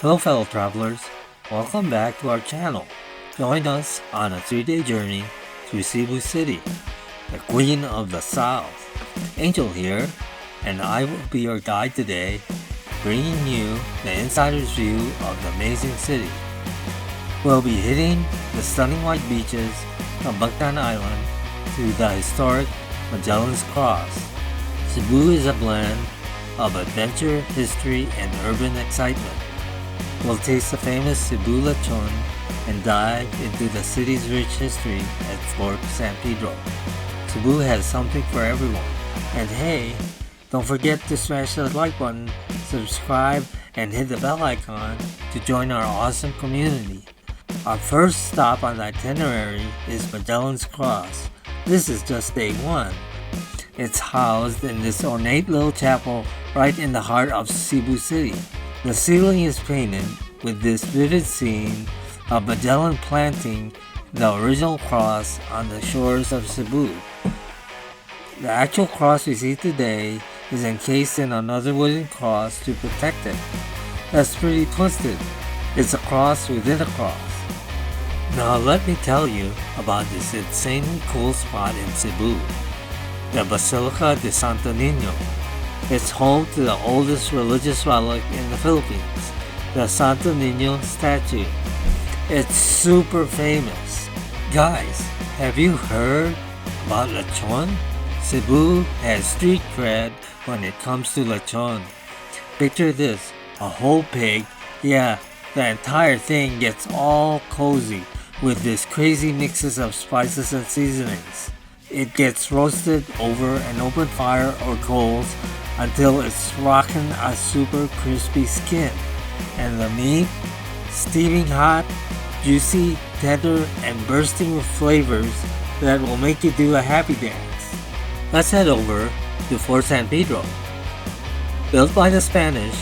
Hello fellow travelers, welcome back to our channel. Join us on a 3-day journey through Cebu City, the Queen of the South. Angel here, and I will be your guide today, bringing you the insider's view of the amazing city. We'll be hitting the stunning white beaches of Bangtan Island to the historic Magellan's Cross. Cebu is a blend of adventure, history, and urban excitement. We'll taste the famous Cebu Lechon and dive into the city's rich history at Fort San Pedro. Cebu has something for everyone. And hey, don't forget to smash the like button, subscribe, and hit the bell icon to join our awesome community. Our first stop on the itinerary is Magellan's Cross. This is just day one. It's housed in this ornate little chapel right in the heart of Cebu City. The ceiling is painted with this vivid scene of Magellan planting the original cross on the shores of Cebu. The actual cross we see today is encased in another wooden cross to protect it. That's pretty twisted. It's a cross within a cross. Now let me tell you about this insanely cool spot in Cebu, the Basilica de Santo Nino. It's home to the oldest religious relic in the Philippines, the Santo Nino statue. It's super famous. Guys, have you heard about Lechon? Cebu has street cred when it comes to Lechon. Picture this, a whole pig, yeah, the entire thing gets all cozy with this crazy mixes of spices and seasonings. It gets roasted over an open fire or coals until it's rocking a super crispy skin, and the meat, steaming hot, juicy, tender, and bursting with flavors that will make you do a happy dance. Let's head over to Fort San Pedro. Built by the Spanish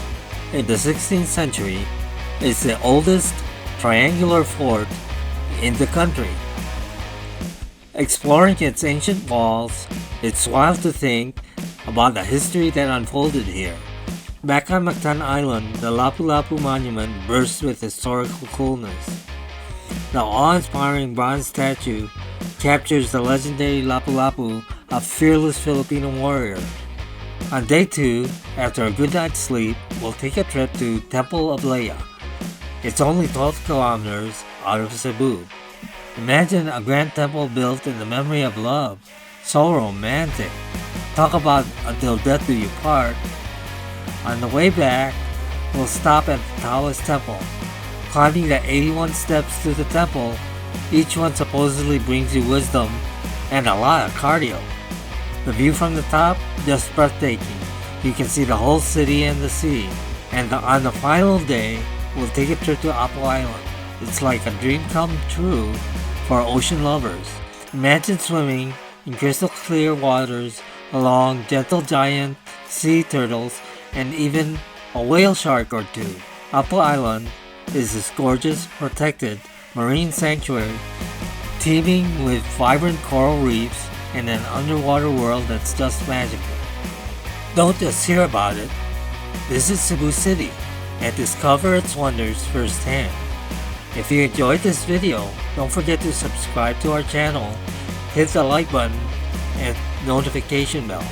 in the 16th century, it's the oldest triangular fort in the country. Exploring its ancient walls, it's wild to think about the history that unfolded here. Back on Bangtan Island, the Lapu-Lapu Monument bursts with historical coolness. The awe-inspiring bronze statue captures the legendary Lapu-Lapu, a fearless Filipino warrior. On day 2, after a good night's sleep, we'll take a trip to Temple of Leah. It's only 12 kilometers out of Cebu. Imagine a grand temple built in the memory of love. So romantic. Talk about until death do you part. On the way back, we'll stop at the Taoist temple. Climbing the 81 steps to the temple, each one supposedly brings you wisdom and a lot of cardio. The view from the top, just breathtaking. You can see the whole city and the sea. And on the final day, we'll take a trip to Apple Island. It's like a dream come true for ocean lovers. Imagine swimming in crystal clear waters along gentle giant sea turtles and even a whale shark or two. Apple Island is this gorgeous, protected marine sanctuary teeming with vibrant coral reefs and an underwater world that's just magical. Don't just hear about it. Visit Cebu City and discover its wonders firsthand. If you enjoyed this video, don't forget to subscribe to our channel, hit the like button, and notification bell.